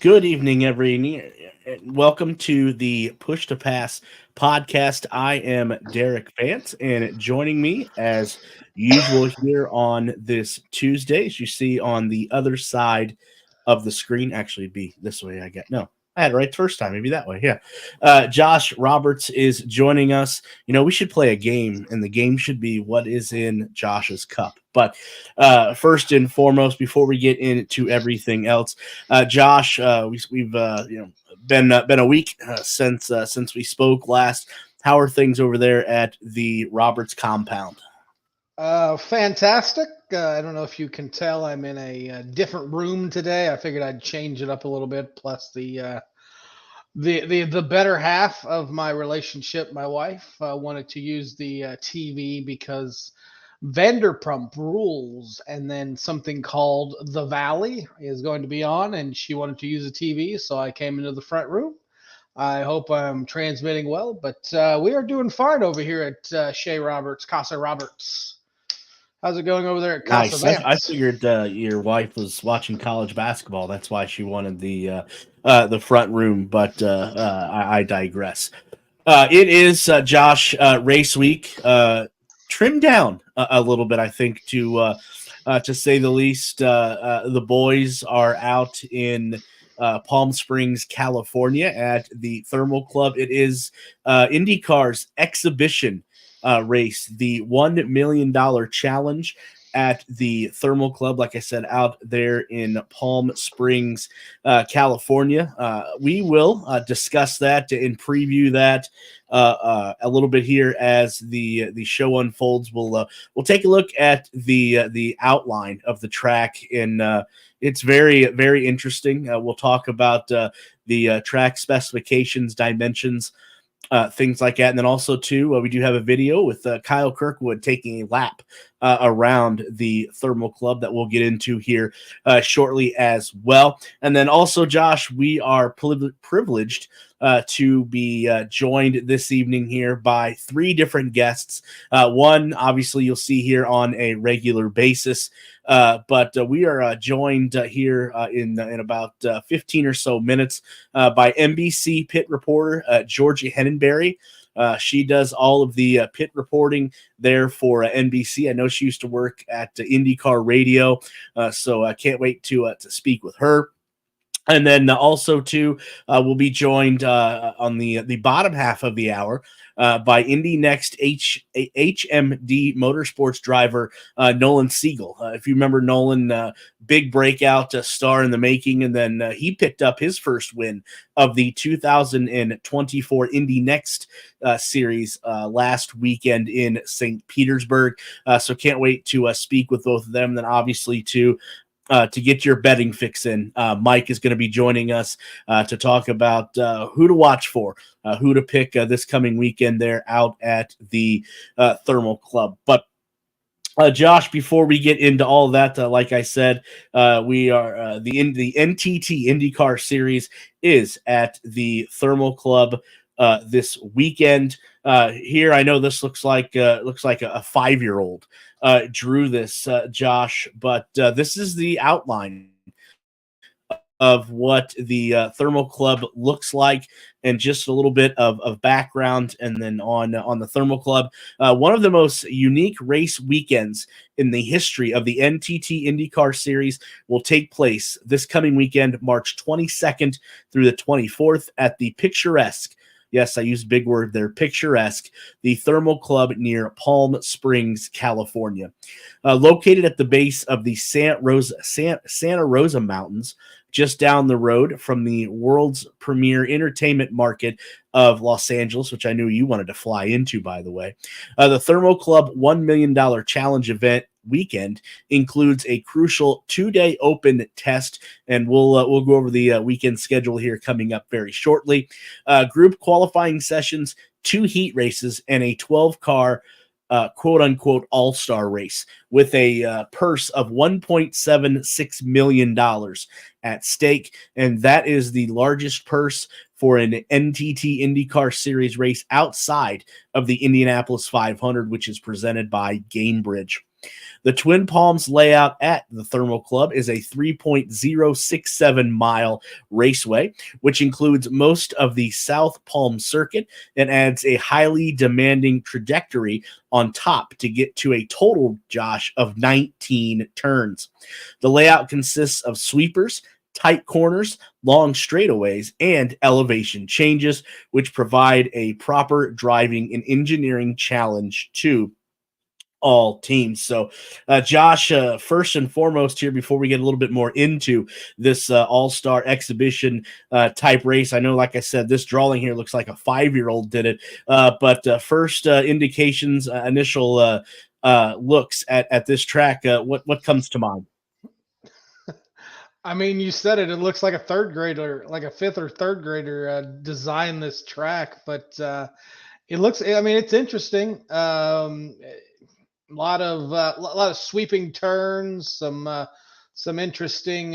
Good evening, everyone. Welcome to the Push to Pass podcast. I am Derik Vance, and joining me, as usual, here on this Tuesday, as you see on the other side of the screen, actually, it'd be this way. I had it right the first time. Maybe that way. Yeah. Josh Roberts is joining us. We should play a game, and the game should be what is in Josh's cup. But first and foremost, before we get into everything else, Josh, we've been a week since we spoke last. How are things over there at the Roberts compound? Fantastic. I don't know if you can tell, I'm in a different room today. I figured I'd change it up a little bit. Plus, the better half of my relationship, my wife, wanted to use the TV because Vanderpump Rules, and then something called The Valley is going to be on, and she wanted to use a TV, so I came into the front room. I hope I'm transmitting well, but we are doing fine over here at Shea Roberts, Casa Roberts. How's it going over there at Casa Nice. I Vance? figured your wife was watching college basketball. That's why she wanted the front room. But I digress. It is Josh race week. Trimmed down a little bit, I think, to say the least. The boys are out in Palm Springs, California, at the Thermal Club. It is IndyCar's exhibition race, the $1 million challenge at the Thermal Club, like I said, out there in Palm Springs, California. We will discuss that and preview that a little bit here as the show unfolds. We'll take a look at the outline of the track, and it's very, very interesting. We'll talk about the track specifications, dimensions, things like that. And then also, too, we do have a video with Kyle Kirkwood taking a lap around the Thermal Club that we'll get into here shortly as well. And then also, Josh, we are privileged to be joined this evening here by three different guests. One, obviously, you'll see here on a regular basis. But we are joined here in about 15 or so minutes by NBC pit reporter Georgia Henenberry. She does all of the pit reporting there for NBC. I know she used to work at IndyCar Radio, so I can't wait to speak with her. And then also, too, we'll be joined on the bottom half of the hour by Indy Next HMD Motorsports driver Nolan Siegel. If you remember Nolan, big breakout star in the making, and then he picked up his first win of the 2024 Indy Next series last weekend in St. Petersburg. So can't wait to speak with both of them. Then obviously, too, to get your betting fix in, Mike is going to be joining us to talk about who to watch for, who to pick this coming weekend there out at the Thermal Club. But Josh, before we get into all of that, like I said, we are the NTT IndyCar Series is at the Thermal Club this weekend. Here, I know this looks like a 5-year-old drew this, Josh, but this is the outline of what the Thermal Club looks like, and just a little bit of background. And then on the Thermal Club, one of the most unique race weekends in the history of the NTT IndyCar Series will take place this coming weekend, March 22nd through the 24th, at the picturesque, yes, I used big word there, picturesque, the Thermal Club near Palm Springs, California. Located at the base of the Santa Rosa Mountains, just down the road from the world's premier entertainment market of Los Angeles, which I knew you wanted to fly into, by the way. The Thermal Club $1 million challenge event weekend includes a crucial 2-day open test, and we'll go over the weekend schedule here coming up very shortly. Group qualifying sessions, 2 heat races, and a 12-car quote-unquote all-star race with a purse of $1.76 million at stake, and that is the largest purse for an NTT IndyCar Series race outside of the Indianapolis 500, which is presented by Gainbridge. The Twin Palms layout at the Thermal Club is a 3.067 mile raceway, which includes most of the South Palm Circuit and adds a highly demanding trajectory on top to get to a total, Josh, of 19 turns. The layout consists of sweepers, tight corners, long straightaways, and elevation changes, which provide a proper driving and engineering challenge to all teams. So, Josh, first and foremost here, before we get a little bit more into this all-star exhibition type race, I know, like I said, this drawing here looks like a 5-year-old did it. But first indications, initial looks at this track, what comes to mind? I mean, you said it. It looks like a third grader, like a fifth or third grader, designed this track. But it looks. I mean, it's interesting. A lot of sweeping turns, some interesting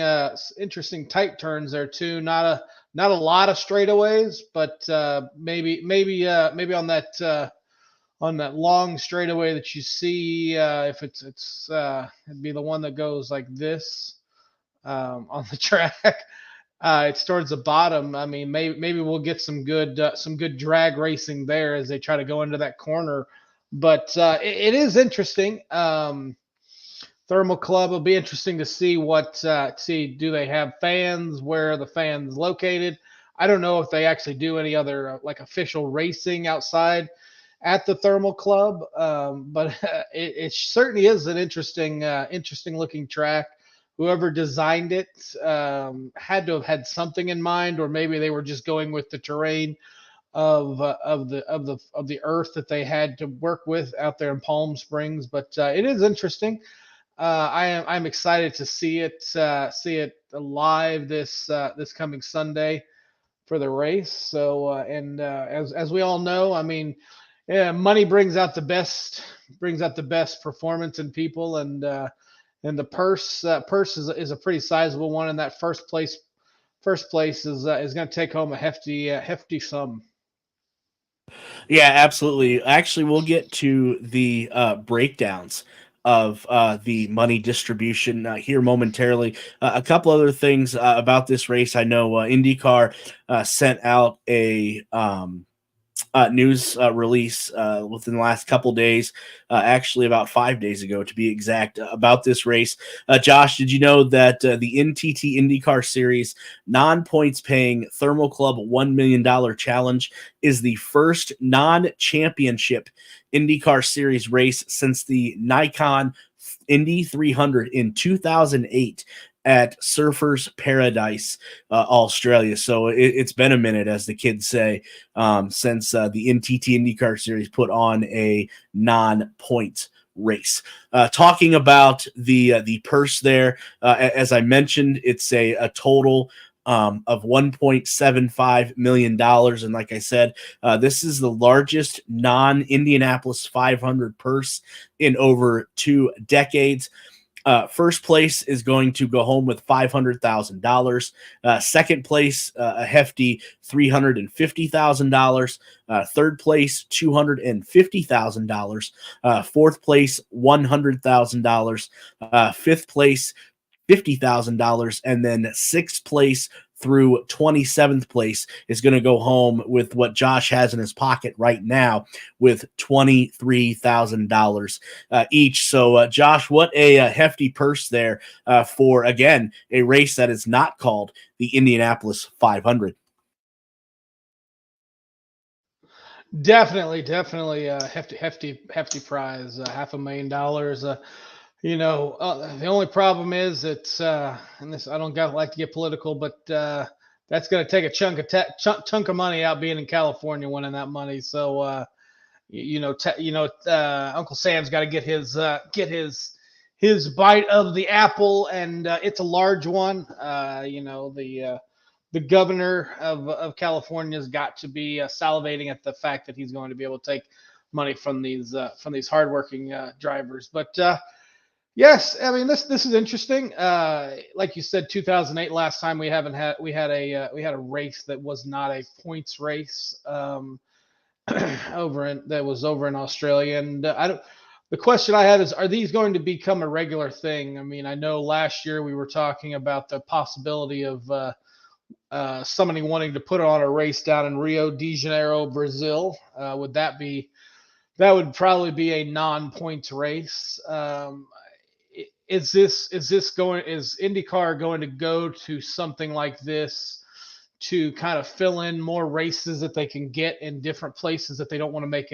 tight turns there too. Not a lot of straightaways, but maybe on that long straightaway that you see, if it'd be the one that goes like this on the track. It's towards the bottom. I mean, maybe we'll get some good drag racing there as they try to go into that corner. But it is interesting. Thermal Club will be interesting to see do they have fans? Where are the fans located? I don't know if they actually do any other like official racing outside at the Thermal Club, but it certainly is an interesting looking track. Whoever designed it had to have had something in mind, or maybe they were just going with the terrain of the earth that they had to work with out there in Palm Springs. But it is interesting. I'm excited to see it live this coming Sunday for the race. So as we all know, I mean, yeah, money brings out the best performance in people, and the purse is a pretty sizable one, and that first place is going to take home a hefty sum. Yeah, absolutely. Actually, we'll get to the breakdowns of the money distribution here momentarily. A couple other things about this race. I know IndyCar sent out a news release within the last couple days, actually about 5 days ago to be exact, about this race. Josh, did you know that the NTT IndyCar Series non-points paying Thermal Club $1 million challenge is the first non-championship IndyCar Series race since the Nikon Indy 300 in 2008 at Surfers Paradise, Australia. So it's been a minute, as the kids say, since the NTT IndyCar Series put on a non-points race. Talking about the purse there, as I mentioned, it's a total of $1.75 million. And like I said, this is the largest non-Indianapolis 500 purse in over 2 decades. First place is going to go home with $500,000. Second place, a hefty $350,000. Third place, $250,000. Fourth place, $100,000. Fifth place, $50,000, and then sixth place through 27th place is going to go home with what Josh has in his pocket right now, with $23,000 each. So, Josh, what a hefty purse there for, again, a race that is not called the Indianapolis 500. Definitely a hefty prize, $500,000. The only problem is and this I don't like to get political, but that's going to take a chunk of money out being in California, winning that money. So Uncle Sam's got to get his bite of the apple, and it's a large one. The governor of California's got to be salivating at the fact that he's going to be able to take money from these hardworking drivers. But yes, I mean this is interesting. Like you said, 2008 last time we had a race that was not a points race over in Australia, and the question I have is, are these going to become a regular thing? I mean, I know last year we were talking about the possibility of somebody wanting to put on a race down in Rio de Janeiro, Brazil. Would that be that would probably be a non-points race? Is IndyCar going to go to something like this to kind of fill in more races that they can get in different places that they don't want to make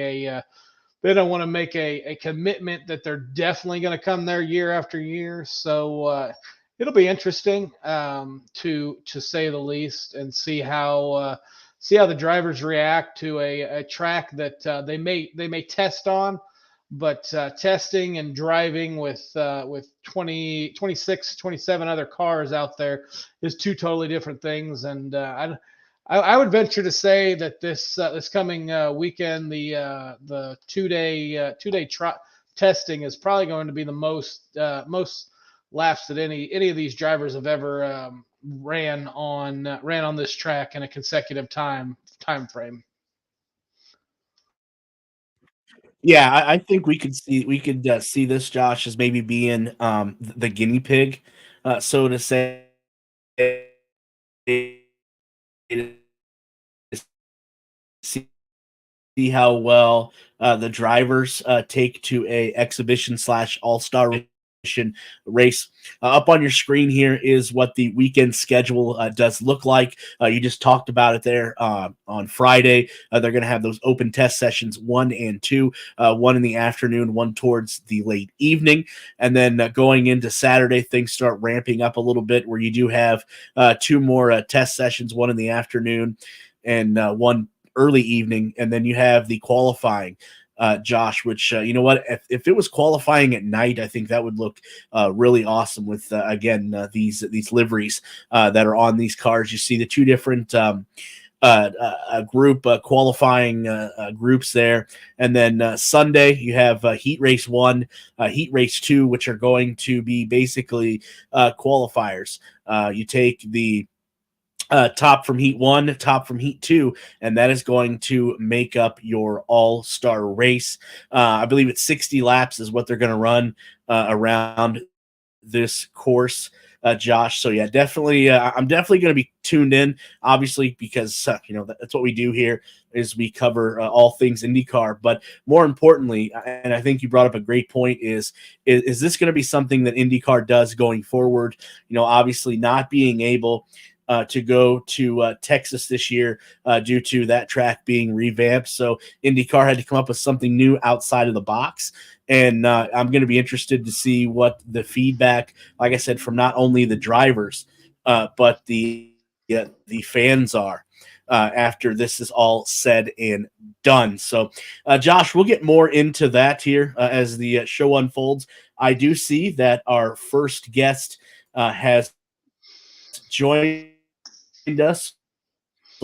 a commitment that they're definitely going to come there year after year. So it'll be interesting, to say the least, and see how the drivers react to a track that they may test on, but testing and driving with 20, 26, 27 other cars out there is two totally different things. And I would venture to say that this coming weekend, the 2 day testing is probably going to be the most laps that any of these drivers have ever ran on this track in a consecutive time frame. Yeah, I think we could see this, Josh, as maybe being the guinea pig, so to say, see how well the drivers take to a exhibition slash all star race. Up on your screen here is what the weekend schedule does look like. You just talked about it there on Friday. They're going to have those open test sessions 1 and 2, one in the afternoon, one towards the late evening. And then going into Saturday, things start ramping up a little bit where you do have two more test sessions, one in the afternoon and one early evening. And then you have the qualifying. Josh, which you know what, if it was qualifying at night, I think that would look really awesome with again these liveries that are on these cars. You see the two different group qualifying groups there, and then Sunday you have Heat Race 1, Heat Race 2, which are going to be basically qualifiers. You take the top from Heat 1, top from Heat 2, and that is going to make up your all-star race. I believe it's 60 laps is what they're going to run around this course, Josh. So yeah, definitely, I'm definitely going to be tuned in, obviously, because that's what we do here is we cover all things IndyCar. But more importantly, and I think you brought up a great point, is this going to be something that IndyCar does going forward? Obviously not being able to go to Texas this year due to that track being revamped. So IndyCar had to come up with something new outside of the box. And I'm going to be interested to see what the feedback, like I said, from not only the drivers, but the fans are after this is all said and done. So, Josh, we'll get more into that here as the show unfolds. I do see that our first guest has joined us.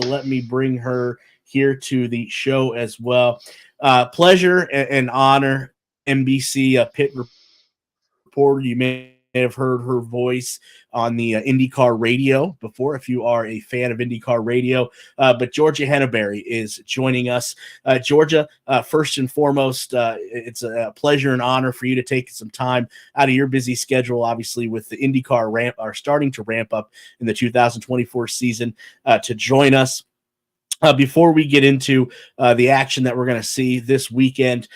So let me bring her here to the show as well. Pleasure and honor, NBC pit reporter. You may have heard her voice on the IndyCar radio before if you are a fan of IndyCar radio. But Georgia Henneberry is joining us. Georgia, first and foremost, it's a pleasure and honor for you to take some time out of your busy schedule, obviously, with the IndyCar starting to ramp up in the 2024 season to join us. Before we get into the action that we're going to see this weekend,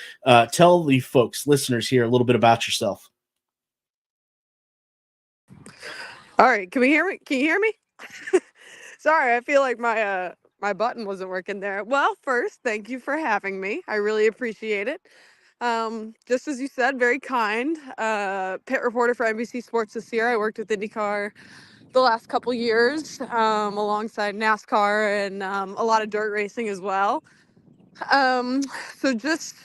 tell the folks, listeners here, a little bit about yourself. All right, can we hear me? Can you hear me? Sorry, I feel like my button wasn't working there. Well, first, thank you for having me. I really appreciate it. Just as you said, very kind. Pit reporter for NBC Sports this year. I worked with IndyCar the last couple years, alongside NASCAR and a lot of dirt racing as well. Um, so just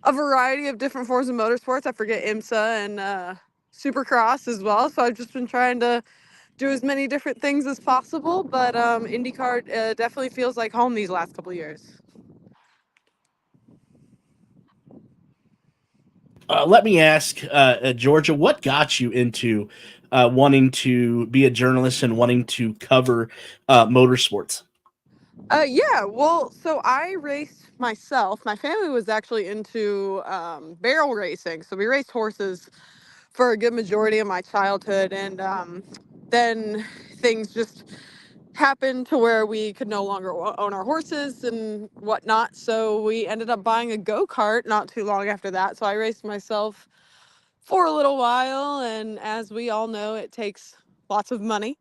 a variety of different forms of motorsports. I forget IMSA and Supercross as well. So I've just been trying to do as many different things as possible, but IndyCar definitely feels like home these last couple years. Let me ask, Georgia, what got you into wanting to be a journalist and wanting to cover motorsports? Yeah, well, so I raced myself. My family was actually into barrel racing, so we raced horses for a good majority of my childhood, and then things just happened to where we could no longer own our horses and whatnot. So we ended up buying a go-kart not too long after that. So I raced myself for a little while, and as we all know, it takes lots of money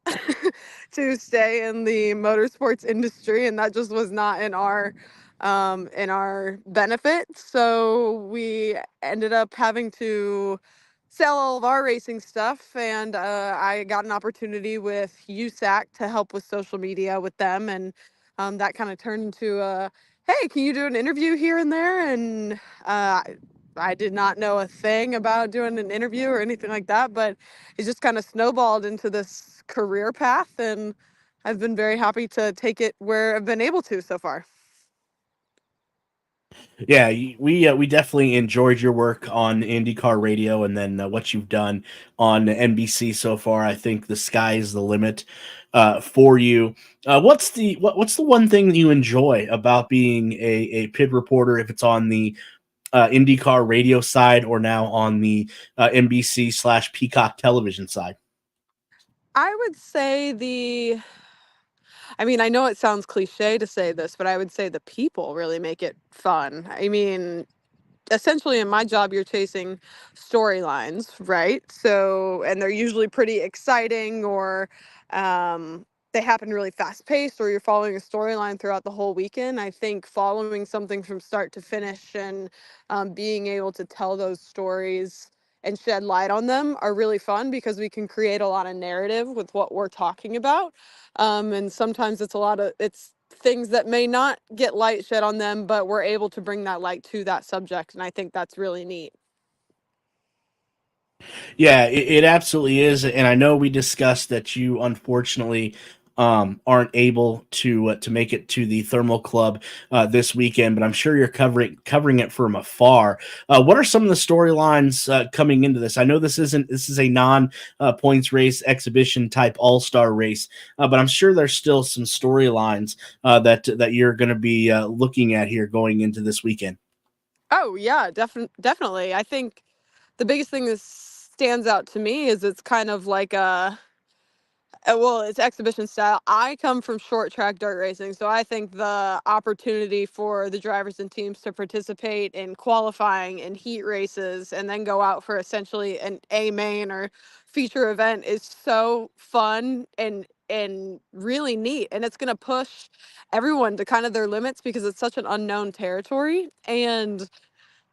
to stay in the motorsports industry, and that just was not in our benefit. So we ended up having to sell all of our racing stuff, and I got an opportunity with USAC to help with social media with them, and that kind of turned into a, hey, can you do an interview here and there? And I did not know a thing about doing an interview or anything like that, but it just kind of snowballed into this career path, and I've been very happy to take it where I've been able to so far. Yeah, we definitely enjoyed your work on IndyCar Radio, and then what you've done on NBC so far. I think the sky is the limit for you. What's the one thing that you enjoy about being a pit reporter? If it's on the IndyCar Radio side, or now on the NBC / Peacock television side. I would say I mean, I know it sounds cliche to say this, but I would say the people really make it fun. I mean, essentially in my job you're chasing storylines, right? So, and they're usually pretty exciting, or they happen really fast paced, or you're following a storyline throughout the whole weekend. I think following something from start to finish, and being able to tell those stories and shed light on them are really fun, because we can create a lot of narrative with what we're talking about. And sometimes it's things that may not get light shed on them, but we're able to bring that light to that subject. And I think that's really neat. Yeah, it absolutely is, and I know we discussed that you unfortunately aren't able to make it to the Thermal Club this weekend, but I'm sure you're covering it from afar. What are some of the storylines coming into this? I know this is a non points race exhibition type All Star race, but I'm sure there's still some storylines that you're going to be looking at here going into this weekend. Oh yeah, definitely. I think the biggest thing that stands out to me is it's kind of like well, it's exhibition style. I come from short track dirt racing, so I think the opportunity for the drivers and teams to participate in qualifying and heat races and then go out for essentially an A main or feature event is so fun and really neat, and it's going to push everyone to kind of their limits, because it's such an unknown territory. And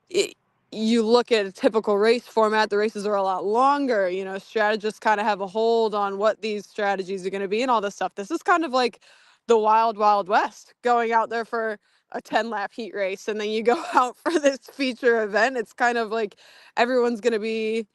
it, you look at a typical race format, the races are a lot longer. You know, strategists kind of have a hold on what these strategies are going to be and all this stuff. This is kind of like the wild, wild west, going out there for a 10-lap heat race, and then you go out for this feature event. It's kind of like everyone's going to be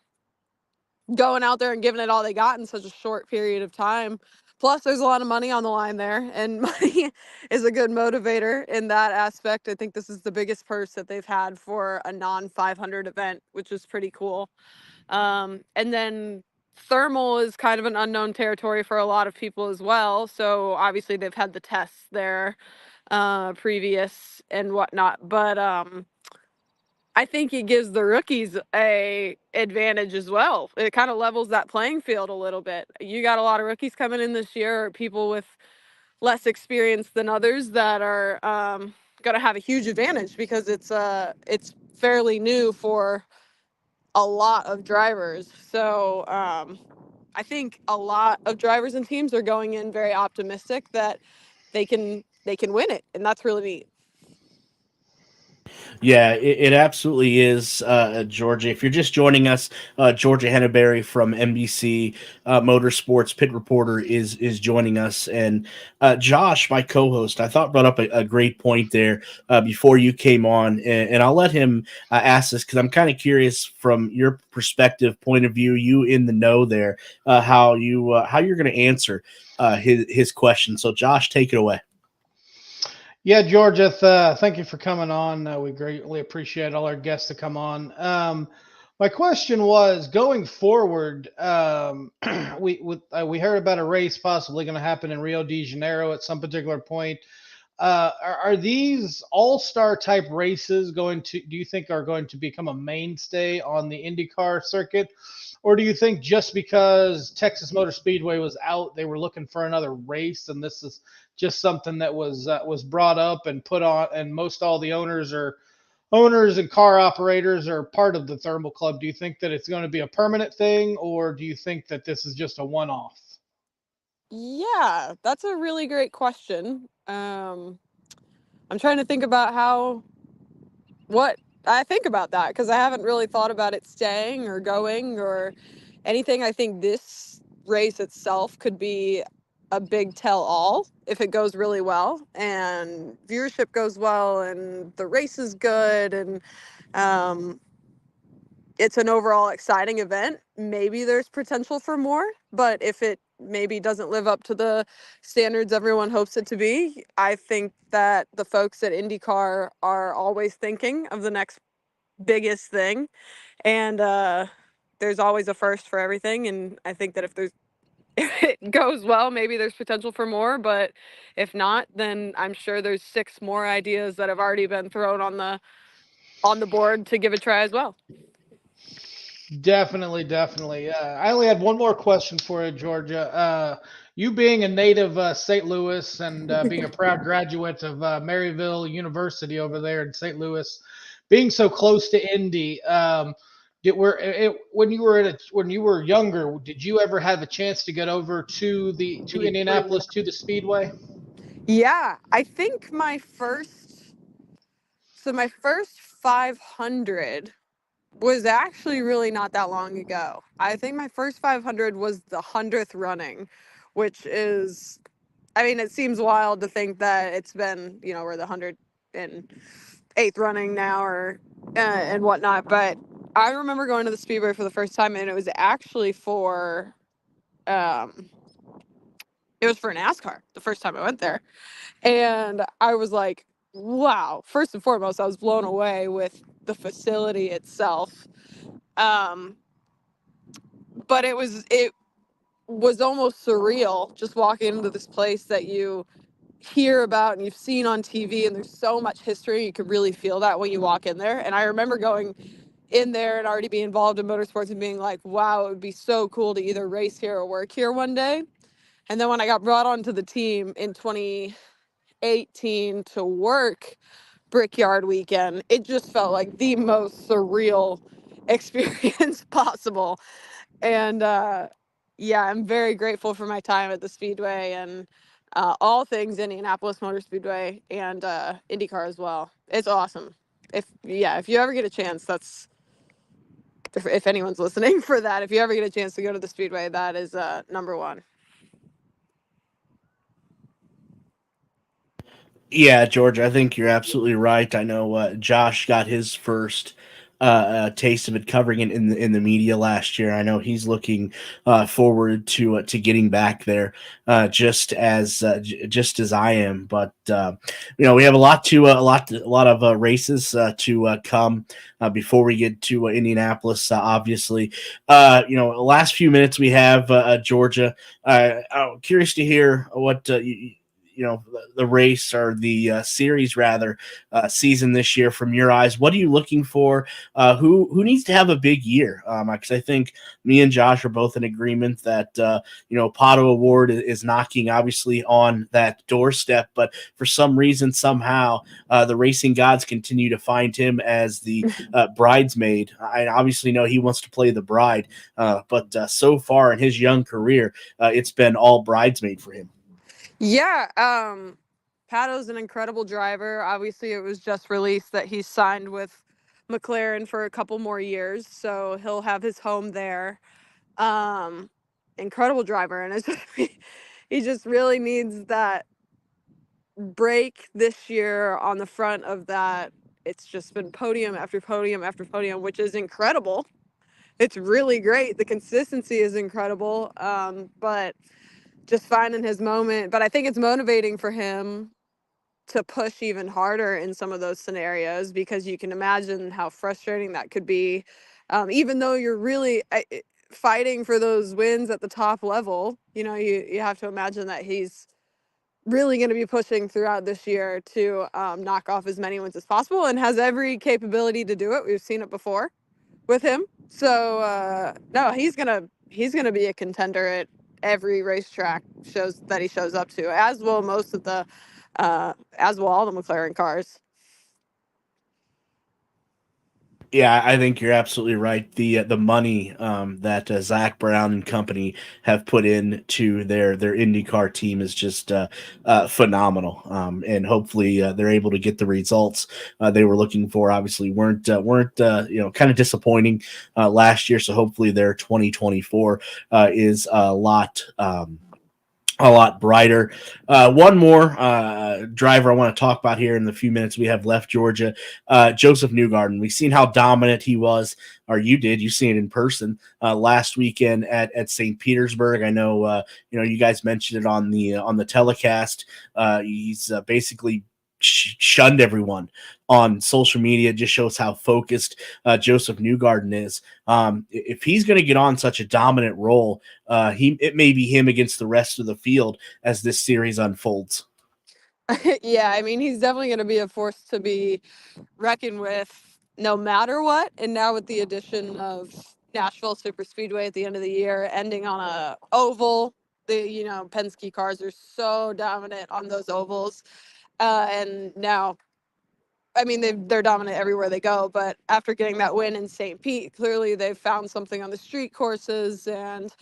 going out there and giving it all they got in such a short period of time. Plus, there's a lot of money on the line there, and money is a good motivator in that aspect. I think this is the biggest purse that they've had for a non 500 event, which is pretty cool. And then thermal is kind of an unknown territory for a lot of people as well. So obviously they've had the tests there previous and whatnot, but I think it gives the rookies a advantage as well. It kind of levels that playing field a little bit. You got a lot of rookies coming in this year, or people with less experience than others that are going to have a huge advantage, because it's fairly new for a lot of drivers. So I think a lot of drivers and teams are going in very optimistic that they can win it, and that's really neat. Yeah, it absolutely is, Georgia. If you're just joining us, Georgia Henneberry from NBC Motorsports Pit Reporter is joining us, and Josh, my co-host, I thought brought up a great point there before you came on, and I'll let him ask this, because I'm kind of curious from your perspective, point of view, you in the know there, how you're going to answer his question. So, Josh, take it away. Yeah, Georgia, thank you for coming on. We greatly appreciate all our guests to come on. My question was, going forward, we heard about a race possibly going to happen in Rio de Janeiro at some particular point. Are these all-star type races going to, do you think, are going to become a mainstay on the IndyCar circuit? Or do you think just because Texas Motor Speedway was out, they were looking for another race, and this is just something that was brought up and put on, and most all the owners and car operators are part of the Thermal Club? Do you think that it's going to be a permanent thing, or do you think that this is just a one-off? Yeah, that's a really great question. I'm trying to think about what I think about that, because I haven't really thought about it staying or going or anything. I think this race itself could be a big tell all if it goes really well and viewership goes well and the race is good and um, it's an overall exciting event. Maybe there's potential for more, but if it maybe doesn't live up to the standards everyone hopes it to be, I think that the folks at IndyCar are always thinking of the next biggest thing. And there's always a first for everything. And I think that if it goes well, maybe there's potential for more. But if not, then I'm sure there's 6 more ideas that have already been thrown on the board to give a try as well. Definitely, definitely. I only had one more question for you, Georgia. You being a native St. Louis and being a proud graduate of Maryville University over there in St. Louis, being so close to Indy, when you were younger, did you ever have a chance to get over to Indianapolis to the Speedway? Yeah, I think my first 500 was actually really not that long ago. I think my first 500 was the 100th running, which is, I mean, it seems wild to think that it's been, we're the 108th running now or and whatnot. But I remember going to the Speedway for the first time, and it was actually um, for NASCAR the first time I went there. And I was like, wow, first and foremost, I was blown away with the facility itself. Um, but it was almost surreal just walking into this place that you hear about and you've seen on TV, and there's so much history. You could really feel that when you walk in there. And I remember going in there and already being involved in motorsports and being like, wow, it would be so cool to either race here or work here one day. And then when I got brought onto the team in 2018 to work Brickyard weekend, it just felt like the most surreal experience possible. And yeah, I'm very grateful for my time at the Speedway and all things Indianapolis Motor Speedway and IndyCar as well. It's awesome. If you ever get a chance, that's if anyone's listening for that. If you ever get a chance to go to the Speedway, that is number one. Yeah, George, I think you're absolutely right. I know Josh got his first taste of it covering it in the media last year. I know he's looking forward to getting back there, just as I am. But we have a lot of races to come before we get to Indianapolis. Obviously, last few minutes we have Georgia. I'm curious to hear what the race or the series rather season this year from your eyes. What are you looking for? Who needs to have a big year? Because I think me and Josh are both in agreement that Pato Award is knocking obviously on that doorstep, but for some reason somehow the racing gods continue to find him as the bridesmaid. I obviously know he wants to play the bride, but so far in his young career, it's been all bridesmaid for him. Yeah, Pato's an incredible driver. Obviously, it was just released that he's signed with McLaren for a couple more years, so he'll have his home there. Um, Incredible driver, and he just really needs that break this year on the front of that. It's just been podium after podium after podium, which is incredible. It's really great. The consistency is incredible, but just finding his moment. But I think it's motivating for him to push even harder in some of those scenarios, because you can imagine how frustrating that could be. Even though you're really fighting for those wins at the top level, you have to imagine that he's really going to be pushing throughout this year to knock off as many wins as possible, and has every capability to do it. We've seen it before with him. So no, he's gonna be a contender at every racetrack shows that he shows up to, as will most of the as will all the McLaren cars. Yeah, I think you're absolutely right. The money that Zach Brown and company have put into their IndyCar team is just phenomenal, and hopefully they're able to get the results they were looking for. Obviously, weren't kind of disappointing last year. So hopefully their 2024 is a lot brighter. One more driver I want to talk about here in the few minutes we have left, Georgia. Joseph Newgarden. We've seen how dominant he was, or you did. You seen it in person last weekend at St. Petersburg. I know you guys mentioned it on the telecast. He's basically shunned everyone on social media. It just shows how focused Joseph Newgarden is. If he's going to get on such a dominant role, it may be him against the rest of the field as this series unfolds. Yeah, I mean, he's definitely going to be a force to be reckoned with no matter what. And now with the addition of Nashville Super Speedway at the end of the year, ending on a oval, Penske cars are so dominant on those ovals. And now, I mean, they're dominant everywhere they go, but after getting that win in St. Pete, clearly they've found something on the street courses, and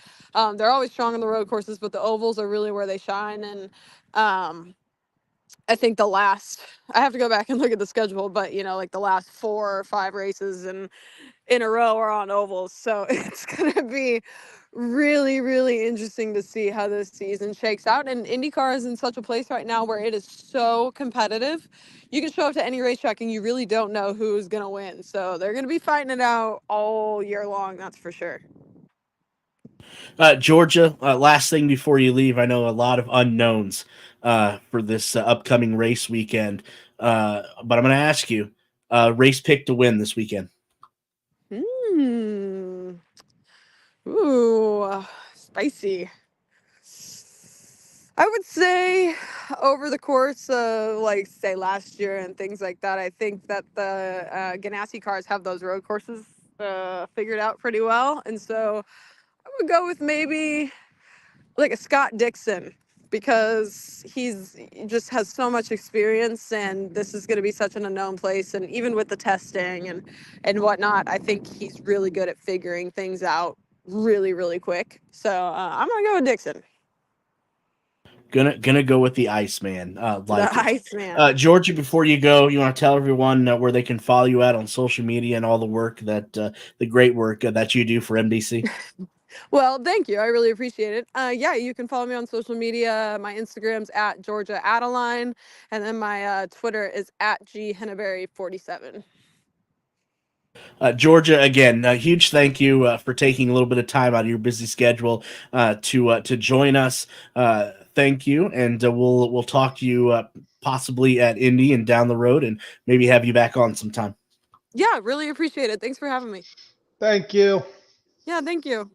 they're always strong on the road courses, but the ovals are really where they shine. And I think I have to go back and look at the schedule, but like the last 4 or 5 races in a row are on ovals. So it's going to be really, really interesting to see how this season shakes out. And IndyCar is in such a place right now where it is so competitive. You can show up to any racetrack and you really don't know who's going to win. So they're going to be fighting it out all year long. That's for sure. Georgia, last thing before you leave, I know a lot of unknowns for this upcoming race weekend, but I'm going to ask you, race pick to win this weekend. Ooh, spicy. I would say over the course of, like, say, last year and things like that, I think that the Ganassi cars have those road courses figured out pretty well. And so I would go with maybe like a Scott Dixon, because he just has so much experience, and this is going to be such an unknown place. And even with the testing and whatnot, I think he's really good at figuring things out really, really quick. So I'm going to go with Dixon. Gonna go with the Iceman. The Iceman. Georgia, before you go, you want to tell everyone where they can follow you at on social media and all the work the great work that you do for MDC. Well, thank you. I really appreciate it. Yeah, you can follow me on social media. My Instagram's at Georgia Adeline, and then my Twitter is at ghenneberry47. Georgia, again, a huge thank you for taking a little bit of time out of your busy schedule to join us. Thank you, and we'll talk to you possibly at Indy and down the road, and maybe have you back on sometime. Yeah, really appreciate it. Thanks for having me. Thank you. Yeah, thank you.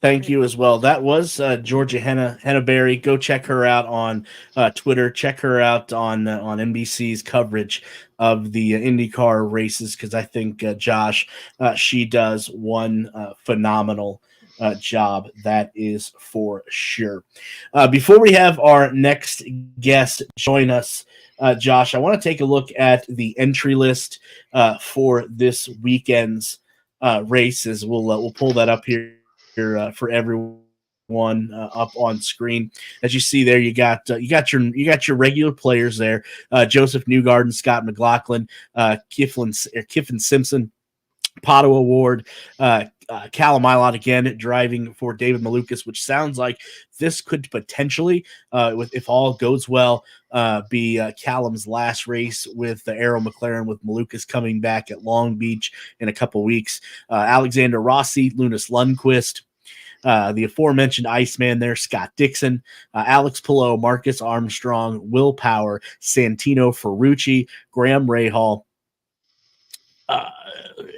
Thank you as well. That was Georgia Henneberry. Go check her out on Twitter. Check her out on NBC's coverage of the IndyCar races, because I think Josh, she does one phenomenal job. That is for sure. Before we have our next guest join us, Josh, I want to take a look at the entry list for this weekend's races. We'll pull that up here for everyone up on screen. As you see there, you got your regular players there: Joseph Newgarden, Scott McLaughlin, Kiffin Simpson, Pato Award, Callum Ilott again driving for David Malukas, which sounds like this could potentially, if all goes well, be Callum's last race with the Arrow McLaren, with Malukas coming back at Long Beach in a couple weeks. Alexander Rossi, Lunas Lundquist, the aforementioned Iceman there, Scott Dixon, Alex Palou, Marcus Armstrong, Will Power, Santino Ferrucci, Graham Rahal,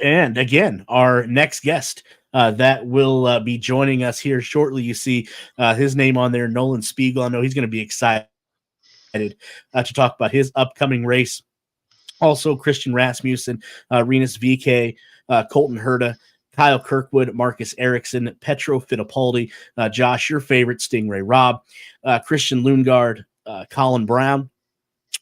and again, our next guest that will be joining us here shortly. You see his name on there, Nolan Spiegel. I know he's going to be excited to talk about his upcoming race. Also, Christian Rasmussen, Renus VK, Colton Herta, Kyle Kirkwood, Marcus Erickson, Petro Fittipaldi, Josh, your favorite, Stingray Robb, Christian Lundgaard, Colin Brown,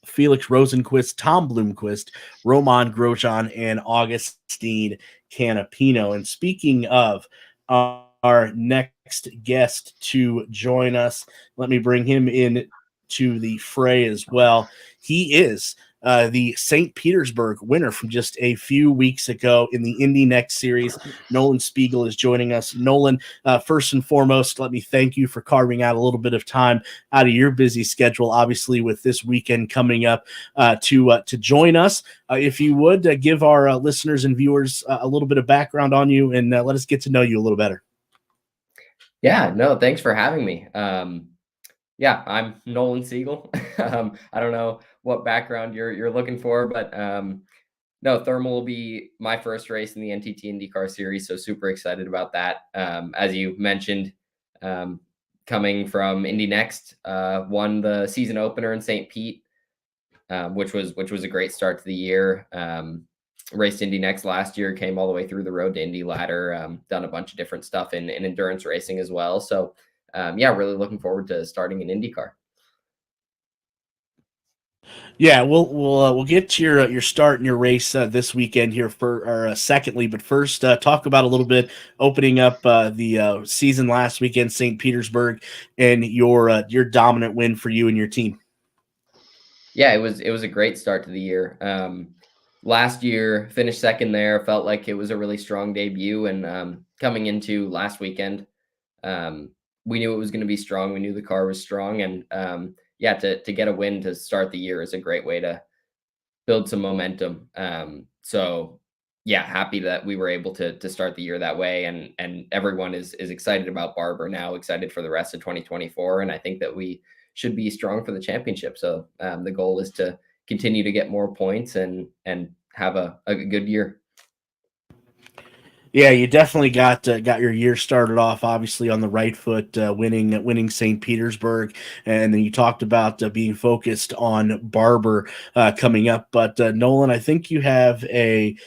Felix Rosenquist, Tom Bloomquist, Roman Grosjean, and Augustine Canapino. And speaking of our next guest to join us, let me bring him in to the fray as well. He is the St. Petersburg winner from just a few weeks ago in the Indy Next Series. Nolan Spiegel is joining us. Nolan, first and foremost, let me thank you for carving out a little bit of time out of your busy schedule, obviously with this weekend coming up, to join us. If you would give our listeners and viewers a little bit of background on you and let us get to know you a little better. Yeah, no, thanks for having me. Yeah, I'm Nolan Siegel. I don't know what background you're looking for, but no, Thermal will be my first race in the NTT IndyCar series, so super excited about that. As you mentioned, coming from Indy Next, won the season opener in St. Pete, which was a great start to the year. Raced Indy Next last year, came all the way through the Road to Indy ladder, done a bunch of different stuff in endurance racing as well. So yeah, really looking forward to starting an IndyCar. Yeah, we'll get to your start in your race this weekend here secondly, but first talk about a little bit opening up the season last weekend, St. Petersburg, and your dominant win for you and your team. Yeah, it was a great start to the year. Last year, finished second there. Felt like it was a really strong debut, and coming into last weekend, we knew it was going to be strong. We knew the car was strong, and yeah, to get a win to start the year is a great way to build some momentum. So yeah, happy that we were able to start the year that way, and everyone is excited about Barber now, excited for the rest of 2024, and I think that we should be strong for the championship. So the goal is to continue to get more points and have a good year. Yeah, you definitely got your year started off obviously on the right foot, winning St. Petersburg, and then you talked about being focused on Barber coming up. But Nolan, I think you have a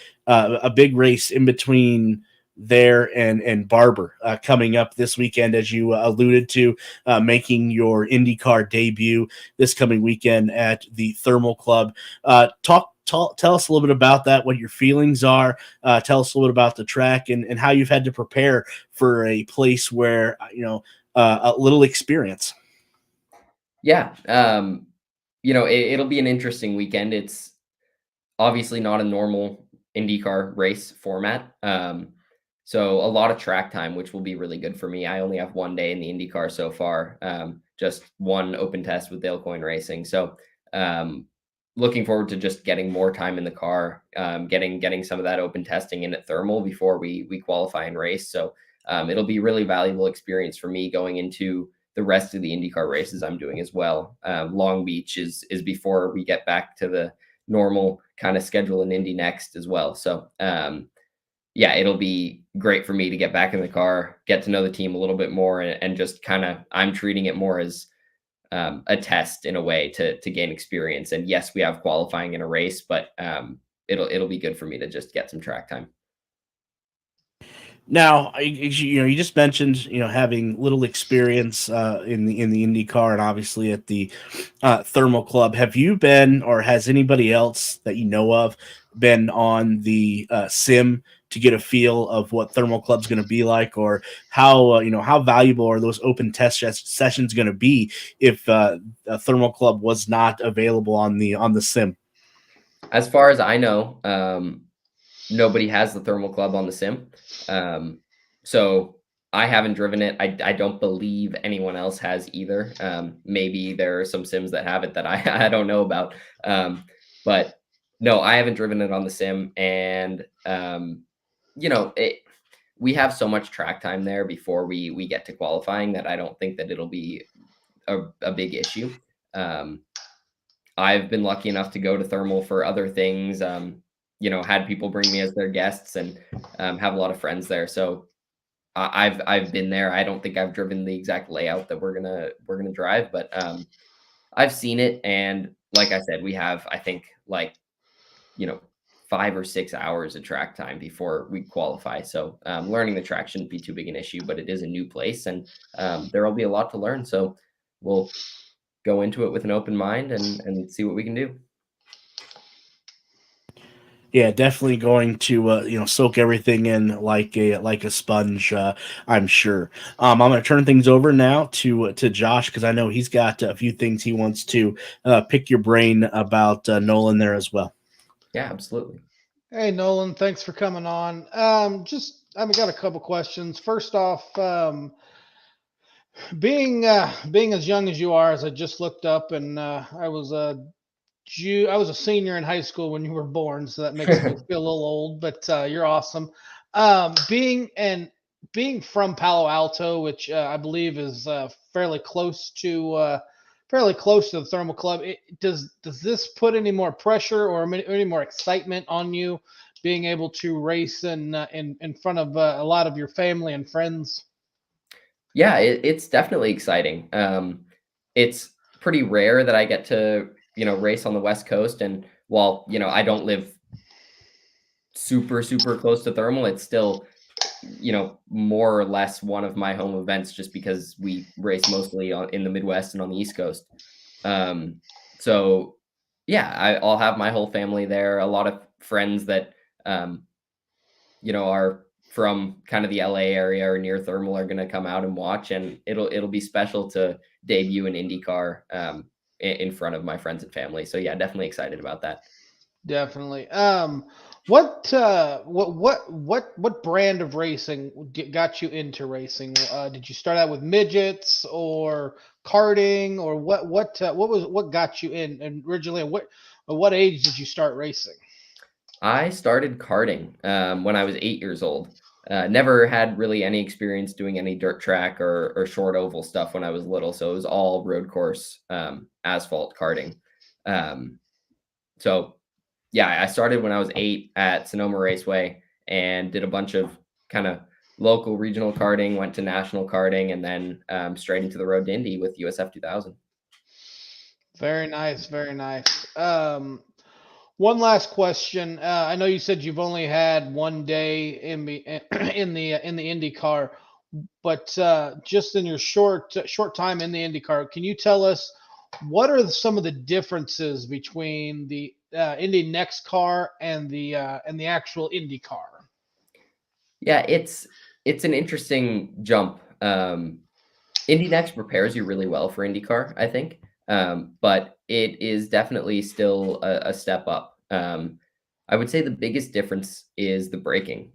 big race in between there and Barber coming up this weekend, as you alluded to, making your IndyCar debut this coming weekend at the Thermal Club. Tell us a little bit about that, what your feelings are. Tell us a little bit about the track and how you've had to prepare for a place where, a little experience. Yeah. It'll be an interesting weekend. It's obviously not a normal IndyCar race format. So a lot of track time, which will be really good for me. I only have one day in the IndyCar so far, just one open test with Dale Coyne Racing. So looking forward to just getting more time in the car, getting some of that open testing in at Thermal before we qualify and race. So it'll be a really valuable experience for me going into the rest of the IndyCar races I'm doing as well. Long Beach is before we get back to the normal kind of schedule in Indy Next as well. So yeah, it'll be great for me to get back in the car, get to know the team a little bit more, and just kind of, I'm treating it more as a test in a way to gain experience. And yes, we have qualifying in a race, but it'll be good for me to just get some track time. Now, you just mentioned having little experience in the IndyCar and obviously at the Thermal Club. Have you been, or has anybody else that you know of been on the sim to get a feel of what Thermal Club's going to be like, or how how valuable are those open test sessions going to be if a Thermal Club was not available on the sim? As far as I know, nobody has the Thermal Club on the sim. So I haven't driven it. I don't believe anyone else has either. Maybe there are some sims that have it that I don't know about. But no, I haven't driven it on the sim. And, we have so much track time there before we get to qualifying that I don't think that it'll be a big issue. I've been lucky enough to go to Thermal for other things. Had people bring me as their guests and have a lot of friends there. So I've been there. I don't think I've driven the exact layout that we're gonna drive, but I've seen it, and like I said, we have, I think, like, 5 or 6 hours of track time before we qualify. So learning the track shouldn't be too big an issue, but it is a new place, and there will be a lot to learn. So we'll go into it with an open mind and see what we can do. Yeah, definitely going to soak everything in like a sponge. I'm sure. I'm going to turn things over now to Josh because I know he's got a few things he wants to pick your brain about Nolan there as well. Yeah, absolutely. Hey Nolan, thanks for coming on. I got a couple questions. First off, being as young as you are, as I just looked up, and I was a senior in high school when you were born, so that makes me feel a little old. But you're awesome. Um, being and being from Palo Alto, which I believe is fairly close to the Thermal Club, does this put any more pressure or any more excitement on you being able to race in front of a lot of your family and friends? Yeah, it's definitely exciting. It's pretty rare that I get to, race on the West Coast. And while, I don't live super, super close to Thermal, it's still, more or less one of my home events just because we race mostly in the Midwest and on the East Coast. Um, so yeah, I'll have my whole family there, a lot of friends that, um, are from kind of the LA area or near Thermal are going to come out and watch, and it'll be special to debut an IndyCar in front of my friends and family. So yeah, definitely excited about that. Definitely. What brand of racing got you into racing? Did you start out with midgets or karting, or what got you in? And originally, at what age did you start racing? I started karting when I was 8 years old. Never had really any experience doing any dirt track or short oval stuff when I was little, so it was all road course asphalt karting. Um, so yeah, I started when I was 8 at Sonoma Raceway and did a bunch of kind of local regional karting, went to national karting, and then straight into the road to Indy with USF 2000. Very nice, very nice. One last question. I know you said you've only had one day in the IndyCar, but just in your short time in the IndyCar, can you tell us what are some of the differences between the Indy Next car and the actual IndyCar? Yeah, it's an interesting jump. Indy Next prepares you really well for IndyCar, I think, but it is definitely still a step up. I would say the biggest difference is the braking.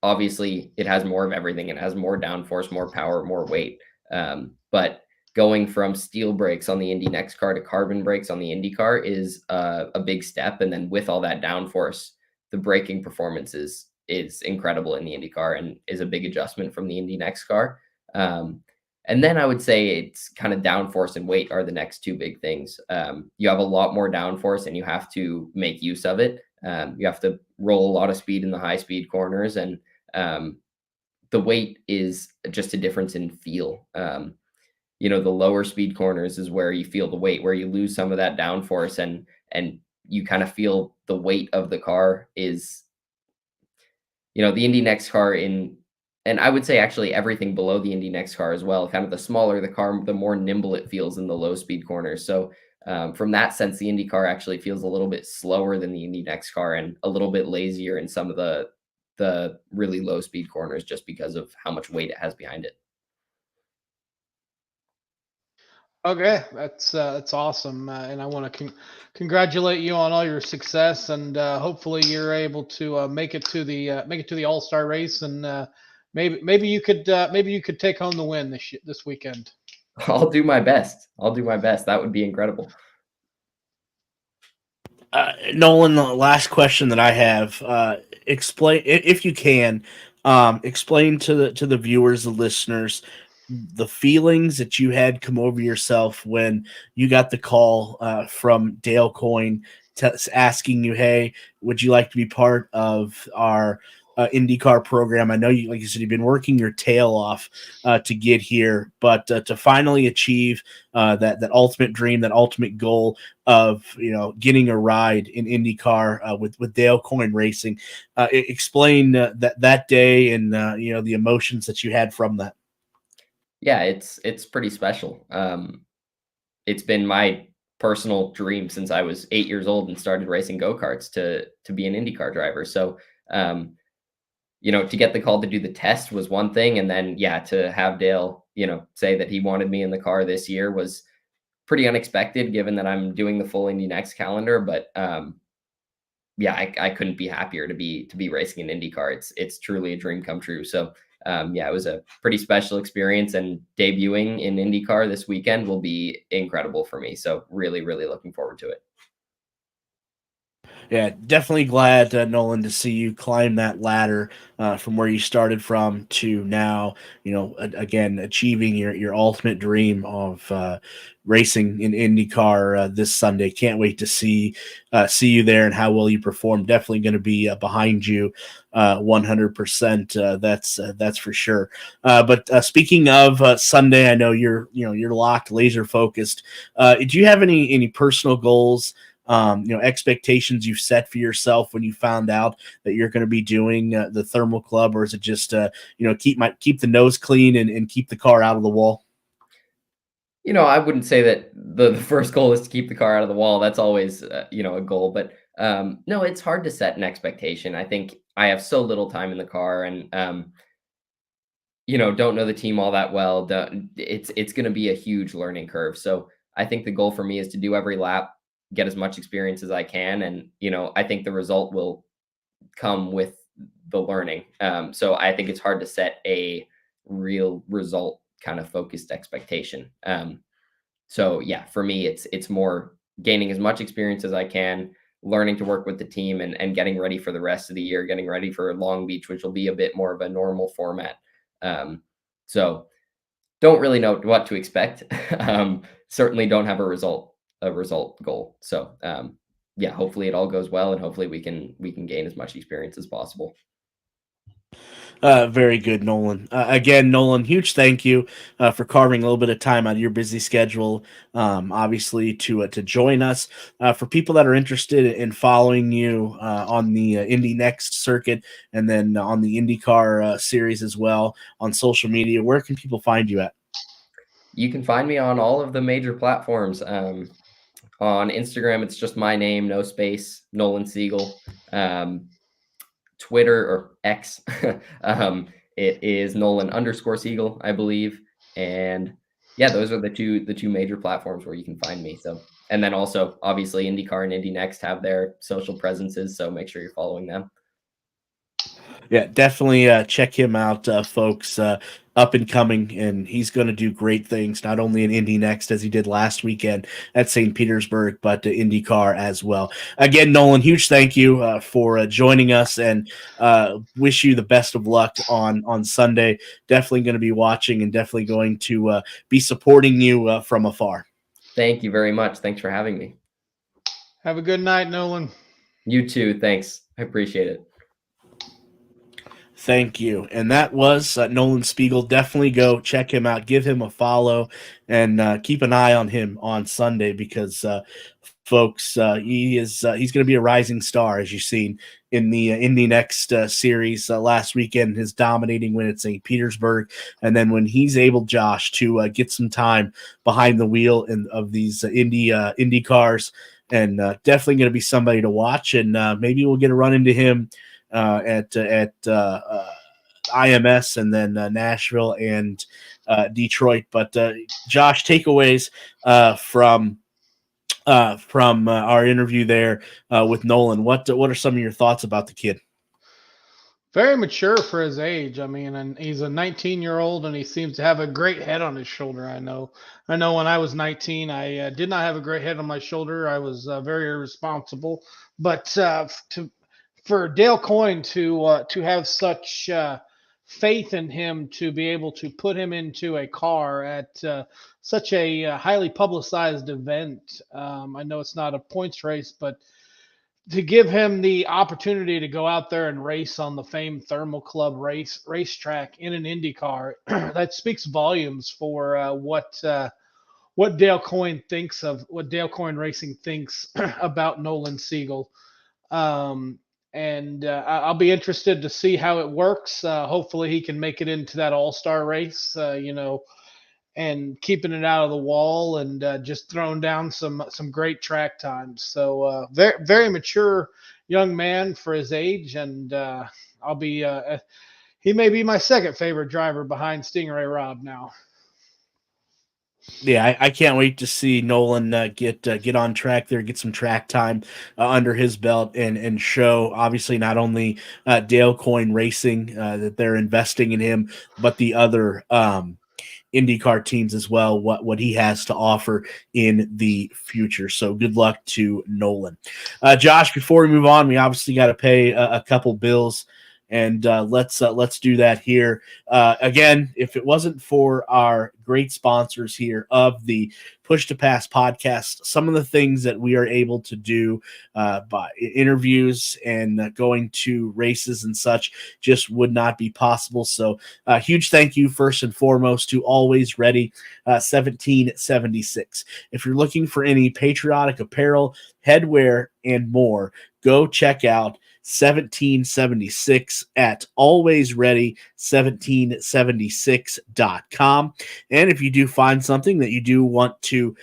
Obviously, it has more of everything. It has more downforce, more power, more weight. But going from steel brakes on the Indy Next car to carbon brakes on the Indy car is a big step. And then with all that downforce, the braking performance is incredible in the Indy car and is a big adjustment from the Indy Next car. And then I would say it's kind of downforce and weight are the next two big things. You have a lot more downforce and you have to make use of it. You have to roll a lot of speed in the high speed corners, and the weight is just a difference in feel. The lower speed corners is where you feel the weight, where you lose some of that downforce, and you kind of feel the weight of the car is, the Indy Next car and I would say actually everything below the Indy Next car as well. Kind of the smaller the car, the more nimble it feels in the low speed corners. So from that sense, the Indy car actually feels a little bit slower than the Indy Next car and a little bit lazier in some of the really low speed corners just because of how much weight it has behind it. Okay, that's awesome, and I want to congratulate you on all your success, and hopefully you're able to make it to the All Star race, and maybe you could take home the win this weekend. I'll do my best. I'll do my best. That would be incredible. Nolan, the last question that I have, explain if you can, explain to the viewers, the listeners, the feelings that you had come over yourself when you got the call from Dale Coyne asking you, "Hey, would you like to be part of our IndyCar program. I know you, like you said, you've been working your tail off to get here, but to finally achieve that ultimate dream, that ultimate goal of getting a ride in IndyCar with Dale Coyne Racing. Explain that day and the emotions that you had from that. Yeah, it's pretty special. It's been my personal dream since I was 8 years old and started racing go-karts to be an IndyCar driver. So, to get the call to do the test was one thing, and then to have Dale, say that he wanted me in the car this year was pretty unexpected, given that I'm doing the full Indy Next calendar. But I couldn't be happier to be racing in IndyCar. It's truly a dream come true. So it was a pretty special experience, and debuting in IndyCar this weekend will be incredible for me. So really, really looking forward to it. Yeah, definitely glad, Nolan, to see you climb that ladder from where you started from to now. Again, achieving your ultimate dream of racing in IndyCar this Sunday. Can't wait to see you there and how well you perform. Definitely going to be behind you 100%. That's for sure. But speaking of Sunday, I know you're locked, laser focused. Do you have any personal goals? Expectations you've set for yourself when you found out that you're going to be doing the thermal club, or is it just keep the nose clean and keep the car out of the wall? I wouldn't say that the first goal is to keep the car out of the wall. That's always a goal, but no, it's hard to set an expectation. I think I have so little time in the car, and don't know the team all that well. It's going to be a huge learning curve. So I think the goal for me is to do every lap, get as much experience as I can. And, I think the result will come with the learning. So I think it's hard to set a real result kind of focused expectation. So for me, it's more gaining as much experience as I can, learning to work with the team, and getting ready for the rest of the year, getting ready for Long Beach, which will be a bit more of a normal format. So don't really know what to expect. Certainly don't have a result goal. So hopefully it all goes well, and hopefully we can gain as much experience as possible. Very good, Nolan. Again, Nolan, huge thank you for carving a little bit of time out of your busy schedule, obviously to join us. For people that are interested in following you on the Indy Next circuit, and then on the IndyCar series as well on social media, where can people find you at? You can find me on all of the major platforms. On Instagram, it's just my name, no space, Nolan Siegel. Twitter or X, it is Nolan_Siegel, I believe. And those are the two major platforms where you can find me. So, and then also obviously IndyCar and Indy Next have their social presences, so make sure you're following them. Yeah, definitely check him out, folks. Up and coming, and he's going to do great things, not only in Indy Next as he did last weekend at St. Petersburg, but to IndyCar as well. Again, Nolan, huge thank you for joining us, and wish you the best of luck on Sunday. Definitely going to be watching, and definitely going to be supporting you from afar. Thank you very much. Thanks for having me. Have a good night, Nolan. You too. Thanks. I appreciate it. Thank you. And that was Nolan Spiegel. Definitely go check him out, give him a follow, and keep an eye on him on Sunday, because folks, he's going to be a rising star, as you've seen in the Indy Next series last weekend, his dominating win at St. Petersburg. And then when he's able, Josh, to get some time behind the wheel of these Indy cars, and definitely going to be somebody to watch. And maybe we'll get a run into him at IMS, and then Nashville and Detroit. But Josh, takeaways from our interview there with Nolan. What are some of your thoughts about the kid? Very mature for his age. I mean, and he's a 19-year-old, and he seems to have a great head on his shoulder. I know when I was 19, I did not have a great head on my shoulder. I was very irresponsible. But for Dale Coyne to have such faith in him, to be able to put him into a car at such a highly publicized event. I know it's not a points race, but to give him the opportunity to go out there and race on the famed Thermal Club racetrack in an Indy car, that speaks volumes for what Dale Coyne thinks of what Dale Coyne Racing thinks about Nolan Siegel. And I'll be interested to see how it works. Hopefully, he can make it into that All-Star race. And keeping it out of the wall and just throwing down some great track times. So very very mature young man for his age, and I'll be he may be my second favorite driver behind Stingray Robb now. Yeah, I can't wait to see Nolan get on track there, get some track time under his belt, and show obviously not only Dale Coyne Racing that they're investing in him, but the other IndyCar teams as well, what he has to offer in the future. So good luck to Nolan. Josh, before we move on, we obviously got to pay a couple bills, and let's do that here. Again, if it wasn't for our great sponsors here of the Push to Pass podcast, some of the things that we are able to do by interviews and going to races and such just would not be possible. So huge thank you first and foremost to Always Ready 1776. If you're looking for any patriotic apparel, headwear, and more, go check out 1776 at alwaysready1776.com. And if you do find something that you do want to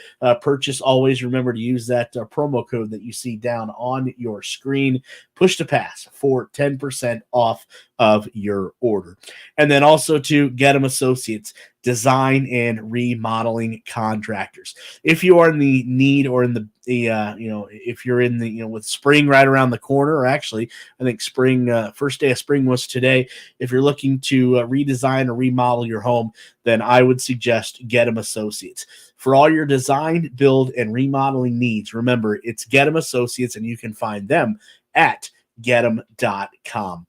purchase, always remember to use that promo code that you see down on your screen, Push to Pass, for 10% off of your order. And then also to Gettum Associates, design and remodeling contractors. If you are in the need or in the if you're in the with spring right around the corner, or actually I think spring first day of spring was today. If you're looking to redesign or remodel your home, then I would suggest Gettum Associates. For all your design, build, and remodeling needs, remember it's Gettum Associates, and you can find them at Gettum.com.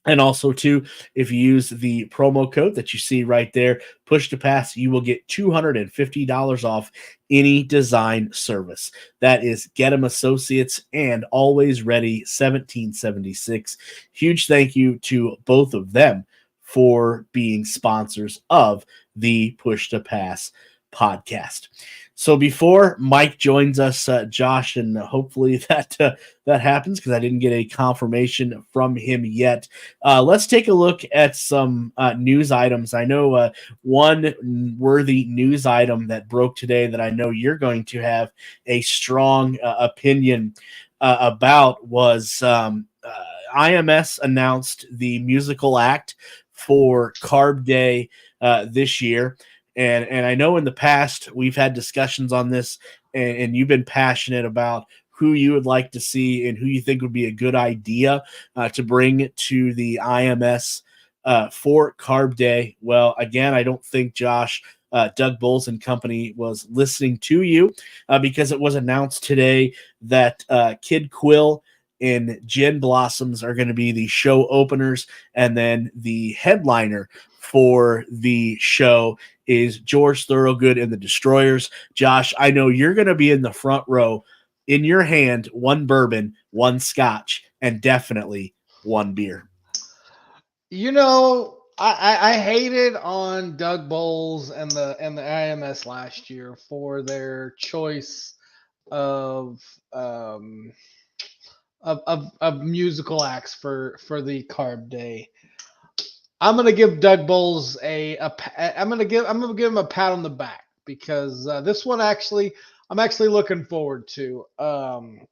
And also, too, if you use the promo code that you see right there, Push to Pass, you will get $250 off any design service. That is Gettum Associates and Always Ready 1776. Huge thank you to both of them for being sponsors of the Push to Pass podcast. So before Mike joins us, Josh, and hopefully that happens because I didn't get a confirmation from him yet. Let's take a look at some news items. I know one worthy news item that broke today that I know you're going to have a strong opinion about was IMS announced the musical act for Carb Day this year. And I know in the past we've had discussions on this, and you've been passionate about who you would like to see and who you think would be a good idea to bring to the IMS for Carb Day. Well, again, I don't think Josh, Doug Bowles and company was listening to you because it was announced today that Kid Quill and Gin Blossoms are going to be the show openers, and then the headliner for the show is George Thorogood and the Destroyers. Josh, I know you're going to be in the front row. In your hand, one bourbon, one scotch, and definitely one beer. I hated on Doug Bowles and the IMS last year for their choice of musical acts for the Carb Day. I'm gonna give Doug Bowles I'm gonna give him a pat on the back because this one I'm actually looking forward to. I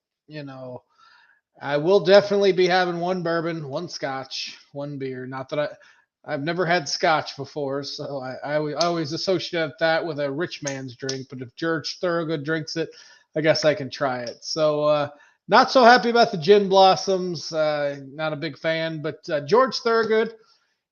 will definitely be having one bourbon, one scotch, one beer. Not that I've never had scotch before, so I always associate that with a rich man's drink. But if George Thorogood drinks it, I guess I can try it. So not so happy about the Gin Blossoms. Not a big fan, but George Thorogood.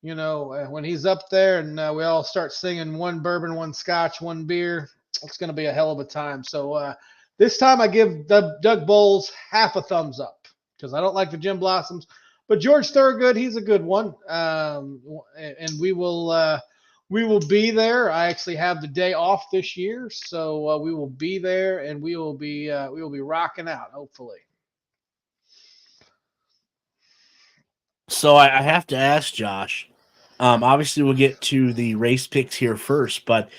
When he's up there and we all start singing one bourbon, one scotch, one beer, it's going to be a hell of a time. So this time I give Doug Bowles half a thumbs up because I don't like the Gin Blossoms. But George Thorogood, he's a good one. And we will be there. I actually have the day off this year, so we will be there and we will be rocking out, hopefully. So I have to ask Josh. Obviously, we'll get to the race picks here first, but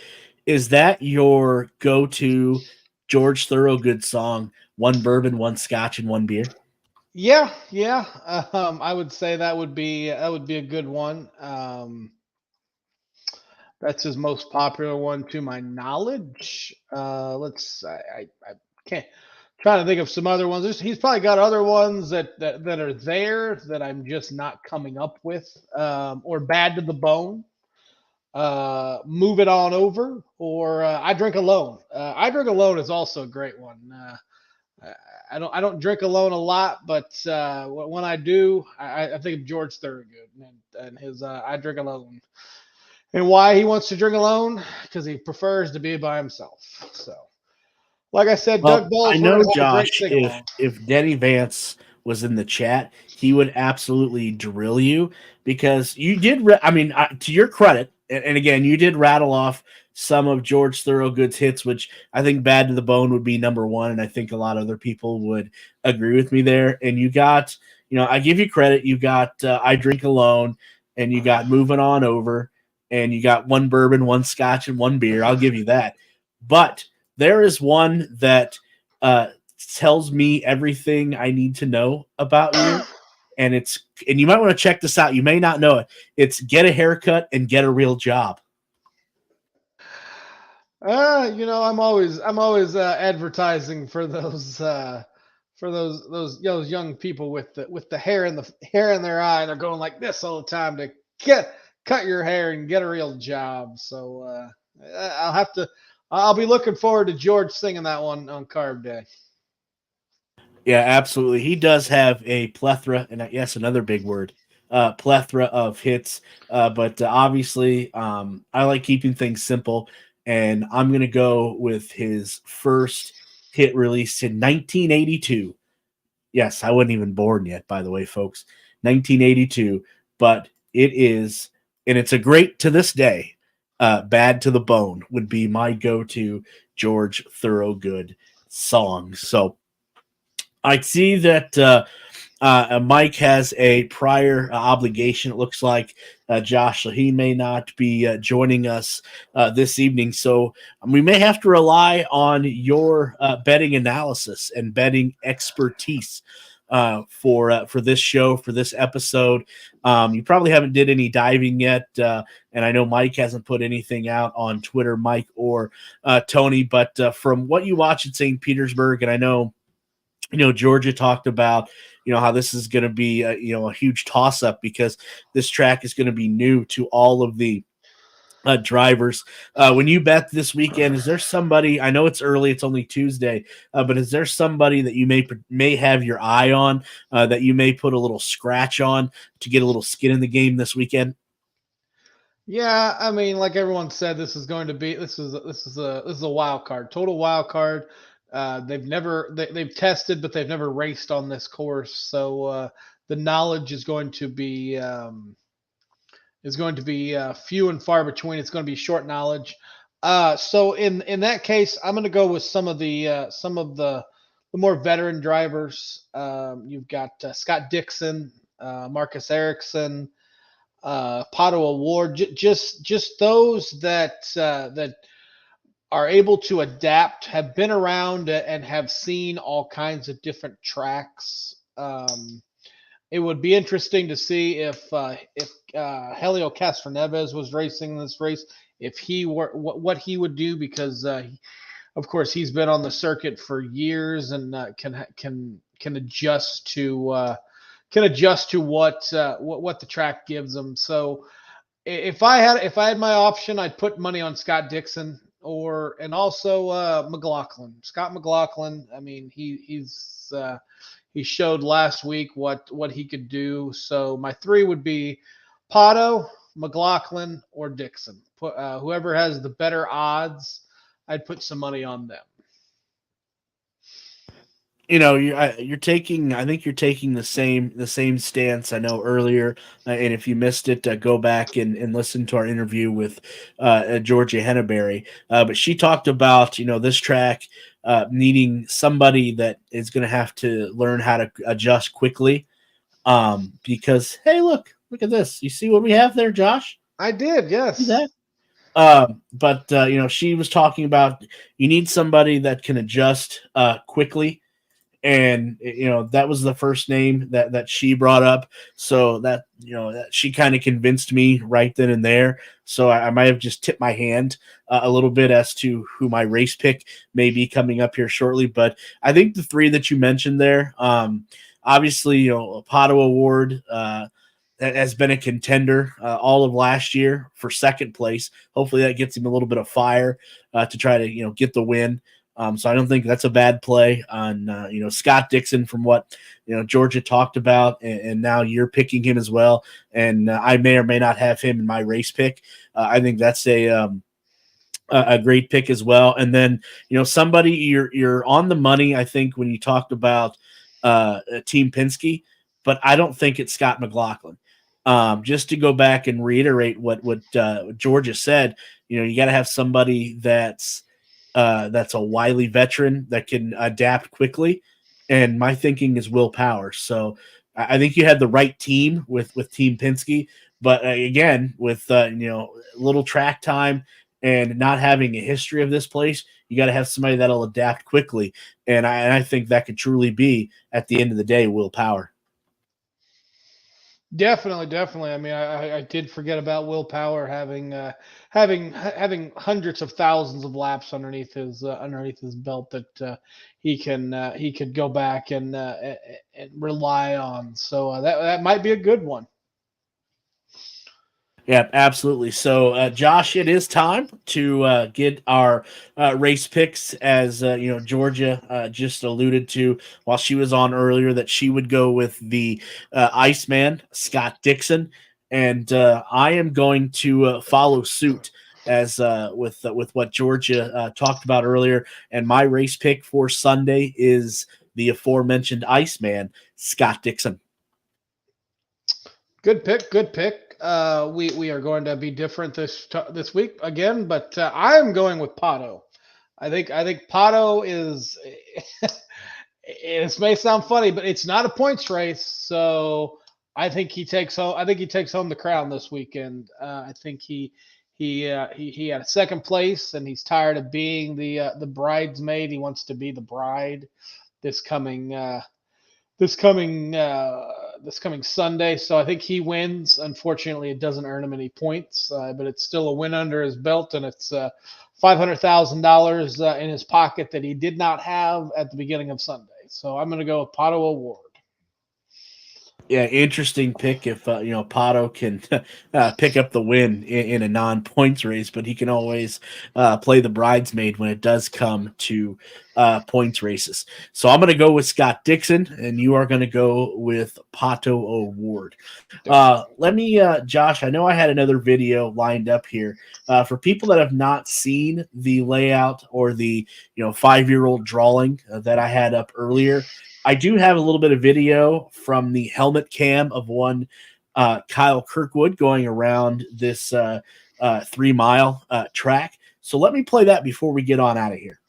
is that your go-to George Thorogood song? One bourbon, one scotch, and one beer. Yeah, yeah. I would say that would be a good one. That's his most popular one to my knowledge. I can't trying to think of some other ones. He's probably got other ones that are there that I'm just not coming up with. Or Bad to the Bone. Move It On Over, or I Drink Alone. I Drink Alone is also a great one. I don't drink alone a lot, but when I do, I think of George Thorogood and his I Drink Alone. And why he wants to drink alone? Because he prefers to be by himself. So, like I said, Well, Doug I Bowles, we're know, gonna have a great Josh, sing along. if Denny Vance was in the chat, he would absolutely drill you because you did. I mean, to your credit, and again, you did rattle off some of George Thorogood's hits, which I think "Bad to the Bone" would be number one, and I think a lot of other people would agree with me there. And you got, I give you credit. You got "I Drink Alone," and you got "Moving On Over," and you got "One Bourbon, One Scotch, and One Beer." I'll give you that, but there is one that uh, tells me everything I need to know about you. And you might want to check this out. You may not know it. It's Get a Haircut and Get a Real Job. I'm always advertising for those young people with the hair in their eye. They're going like this all the time to cut your hair and get a real job. So I'll have to. I'll be looking forward to George singing that one on Carb Day. Yeah, absolutely. He does have a plethora, and yes, another big word, plethora of hits. But obviously, I like keeping things simple, and I'm going to go with his first hit released in 1982. Yes, I wasn't even born yet, by the way, folks. 1982, but it is, and it's a great to this day. Bad to the Bone would be my go-to George Thorogood song. So I see that Mike has a prior obligation, it looks like, Josh, so he may not be joining us this evening. So we may have to rely on your betting analysis and betting expertise for this show, for this episode. You probably haven't did any diving yet, and I know Mike hasn't put anything out on Twitter, Mike or Tony, but from what you watch in St. Petersburg, and I know Georgia talked about, how this is going to be, a huge toss up because this track is going to be new to all of the drivers. When you bet this weekend, is there somebody, I know it's early, it's only Tuesday, but is there somebody that you may have your eye on, that you may put a little scratch on to get a little skin in the game this weekend? Yeah, I mean, like everyone said, this is a wild card, total wild card. They've tested, but they've never raced on this course, so the knowledge is going to be few and far between. It's going to be short knowledge. So in that case, I'm going to go with some of the more veteran drivers. You've got Scott Dixon, Marcus Ericsson, Pato Award, just those that are able to adapt, have been around and have seen all kinds of different tracks. It would be interesting to see if Helio Castroneves was racing this race, if he were what he would do, because of course he's been on the circuit for years and can adjust to what the track gives him. So if I had my option, I'd put money on Scott Dixon and also McLaughlin. Scott McLaughlin. I mean, he showed last week what he could do. So my three would be Pato, McLaughlin, or Dixon. Whoever has the better odds, I'd put some money on them. You're taking. I think you're taking the same stance. I know earlier, and if you missed it, go back and listen to our interview with Georgia Henneberry. But she talked about this track needing somebody that is going to have to learn how to adjust quickly. Because hey, look at this. You see what we have there, Josh? I did, See yes. that? But she was talking about you need somebody that can adjust quickly, and that was the first name that she brought up. So that that she kind of convinced me right then and there. So I might have just tipped my hand a little bit as to who my race pick may be coming up here shortly. But I think the three that you mentioned there, obviously, Pato Award. Has been a contender all of last year for second place. Hopefully that gets him a little bit of fire to try to get the win. So I don't think that's a bad play on Scott Dixon from what Georgia talked about, and now you're picking him as well. And I may or may not have him in my race pick. I think that's a great pick as well. And then somebody you're on the money. I think when you talked about Team Penske, but I don't think it's Scott McLaughlin. Just to go back and reiterate what Georgia said, you got to have somebody that's a wily veteran that can adapt quickly. And my thinking is Will Power. So I think you had the right team with Team Penske, but again, with little track time and not having a history of this place, you got to have somebody that'll adapt quickly. And I think that could truly be at the end of the day Will Power. Definitely. I mean, I did forget about Will Power having hundreds of thousands of laps underneath his belt that he could go back and rely on. So that might be a good one. Yeah, absolutely. So, Josh, it is time to get our race picks. As Georgia just alluded to while she was on earlier, that she would go with the Iceman, Scott Dixon, and I am going to follow suit as with what Georgia talked about earlier. And my race pick for Sunday is the aforementioned Iceman, Scott Dixon. Good pick. Good pick. We are going to be different this week again, but I am going with Pato. I think Pato is. This may sound funny, but it's not a points race, so I think he takes home. I think he takes home the crown this weekend. I think he had second place, and he's tired of being the bridesmaid. He wants to be the bride this coming this coming Sunday. So I think he wins. Unfortunately, it doesn't earn him any points, but it's still a win under his belt, and it's $500,000 in his pocket that he did not have at the beginning of Sunday. So I'm going to go with Pato Award. Yeah, interesting pick if Pato can pick up the win in a non-points race, but he can always play the bridesmaid when it does come to points races. So I'm going to go with Scott Dixon, and you are going to go with Pato Award. Let me, Josh, I know I had another video lined up here for people that have not seen the layout or the 5-year-old drawing that I had up earlier. I do have a little bit of video from the helmet cam of one Kyle Kirkwood going around this 3-mile track. So let me play that before we get on out of here.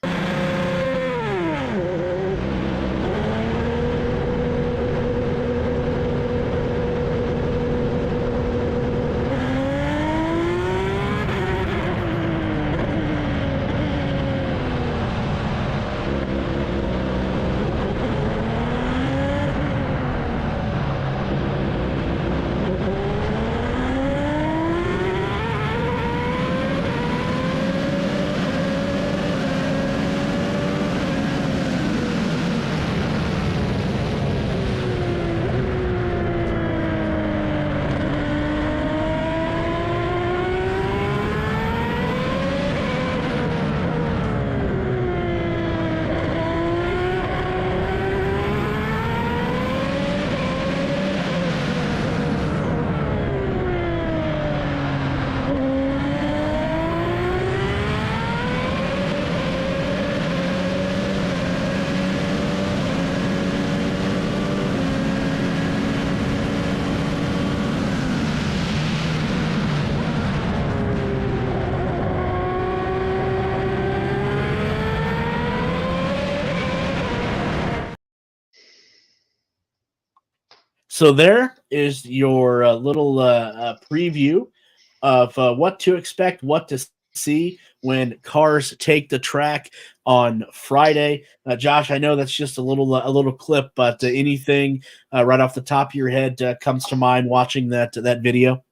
So there is your little preview of what to expect, what to see when cars take the track on Friday. Josh, I know that's just a little clip, but anything right off the top of your head comes to mind watching that video?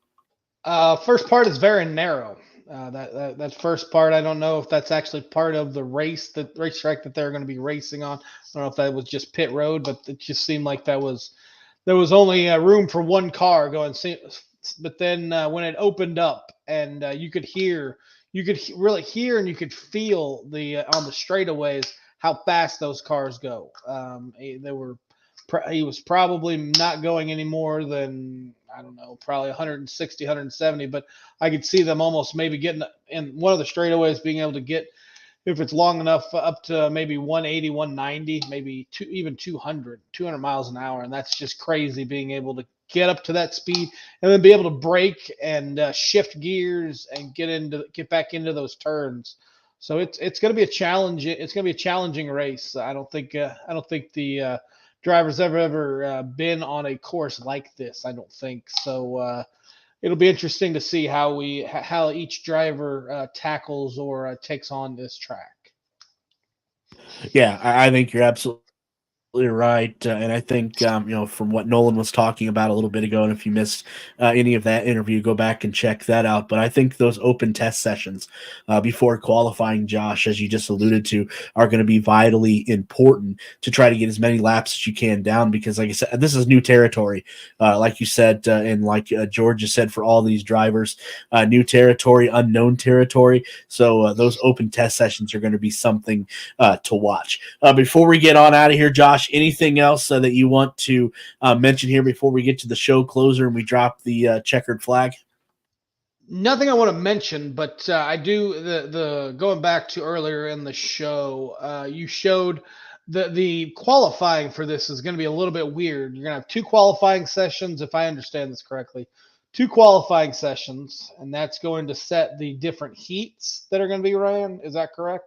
First part is very narrow. That first part, I don't know if that's actually part of the race, the racetrack that they're going to be racing on. I don't know if that was just pit road, but it just seemed like there was only room for one car going. But then when it opened up and you could really hear and you could feel the on the straightaways how fast those cars go. He was probably not going any more than, I don't know, probably 160, 170, but I could see them almost maybe getting in one of the straightaways, being able to get, if it's long enough, up to maybe 180, 190, maybe even 200 miles an hour. And that's just crazy, being able to get up to that speed and then be able to brake and shift gears and get back into those turns. So it's going to be a challenge. It's going to be a challenging race. I don't think the drivers ever been on a course like this. I don't think so. It'll be interesting to see how each driver tackles or takes on this track. Yeah, I think you're absolutely right, and I think from what Nolan was talking about a little bit ago, and if you missed any of that interview, go back and check that out. But I think those open test sessions before qualifying, Josh, as you just alluded to, are going to be vitally important to try to get as many laps as you can down, because, like I said, this is new territory, like you said, and like George has said, for all these drivers, new territory, unknown territory. So those open test sessions are going to be something to watch. Before we get on out of here, Josh, anything else that you want to mention here before we get to the show closer and we drop the checkered flag? Nothing I want to mention, but I do the going back to earlier in the show. You showed the qualifying for this is going to be a little bit weird. You're going to have two qualifying sessions, if I understand this correctly. Two qualifying sessions, and that's going to set the different heats that are going to be ran. Is that correct?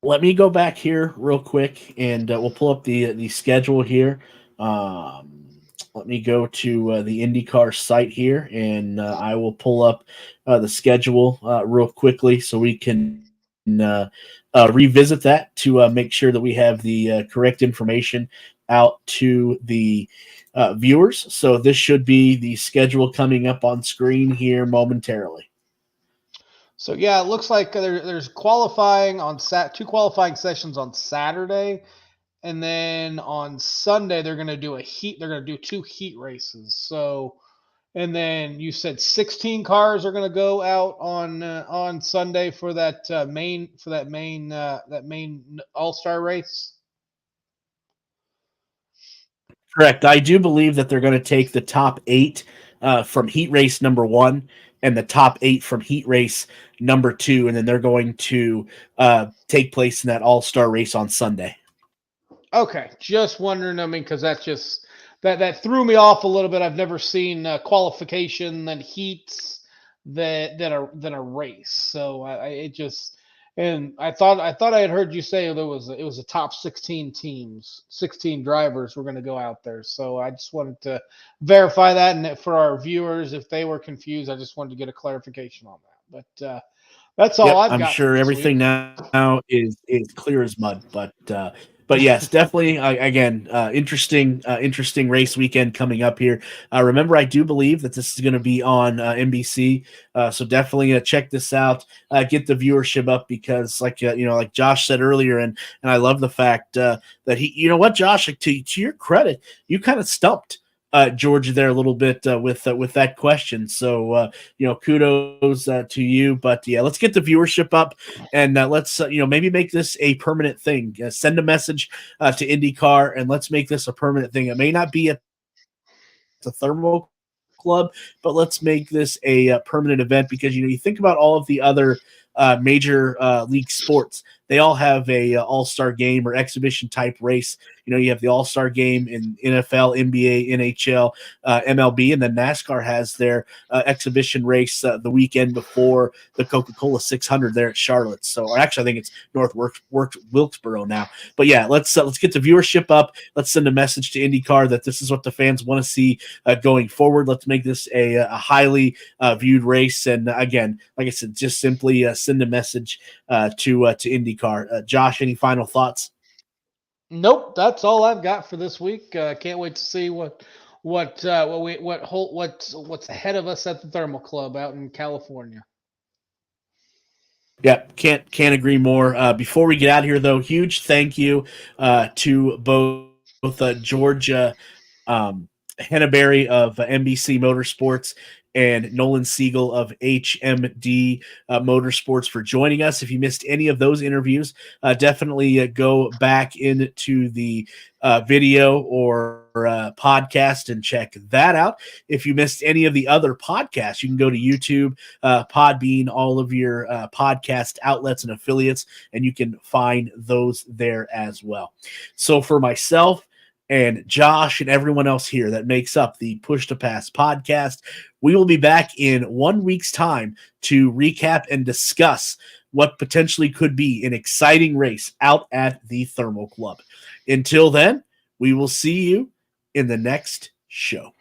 Let me go back here real quick, and we'll pull up the schedule here. Let me go to the IndyCar site here, and I will pull up the schedule real quickly so we can revisit that to make sure that we have the correct information out to the viewers. So this should be the schedule coming up on screen here momentarily. So yeah, it looks like there's qualifying on two qualifying sessions on Saturday, and then on Sunday they're going to do a heat. They're going to do two heat races. So, and then you said 16 cars are going to go out on Sunday for that main All-Star race. Correct. I do believe that they're going to take the top 8 from heat race number 1 and the top 8 from heat race number 2, and then they're going to take place in that all-star race on Sunday. Okay, just wondering. I mean, because that's just that threw me off a little bit. I've never seen qualification and heats than a race. So I thought I had heard you say it was a top 16 teams, 16 drivers were going to go out there. So I just wanted to verify that, and for our viewers, if they were confused, I just wanted to get a clarification on that. But that's all I've got. I'm sure everything now is clear as mud, but yes, definitely. Again, interesting race weekend coming up here. Remember, I do believe that this is going to be on NBC, so definitely check this out. Get the viewership up, because, like like Josh said earlier, and I love the fact that he, you know what, Josh, to your credit, you kind of stumped George there a little bit with that question. So kudos to you. But yeah, let's get the viewership up, and let's maybe make this a permanent thing. Send a message to IndyCar, and let's make this a permanent thing. It may not be at the Thermo Club, but let's make this a permanent event, because you think about all of the other major league sports. They all have a all-star game or exhibition type race You have the All-Star game in NFL, NBA, NHL, MLB, and then NASCAR has their exhibition race the weekend before the Coca-Cola 600 there at Charlotte. So, or actually, I think it's North Wilkesboro now. But yeah, let's get the viewership up. Let's send a message to IndyCar that this is what the fans want to see going forward. Let's make this a highly viewed race. And again, like I said, just simply send a message to IndyCar. Josh, any final thoughts? Nope, that's all I've got for this week. Can't wait to see what's ahead of us at the Thermal Club out in California. Yeah, can't agree more. Before we get out of here, though, huge thank you to both Georgia Henneberry of NBC Motorsports and Nolan Siegel of HMD Motorsports for joining us. If you missed any of those interviews, definitely go back into the video or podcast and check that out. If you missed any of the other podcasts, you can go to YouTube, Podbean, all of your podcast outlets and affiliates, and you can find those there as well. So for myself and Josh and everyone else here that makes up the Push to Pass podcast, we will be back in 1 week's time to recap and discuss what potentially could be an exciting race out at the Thermal Club. Until then, we will see you in the next show.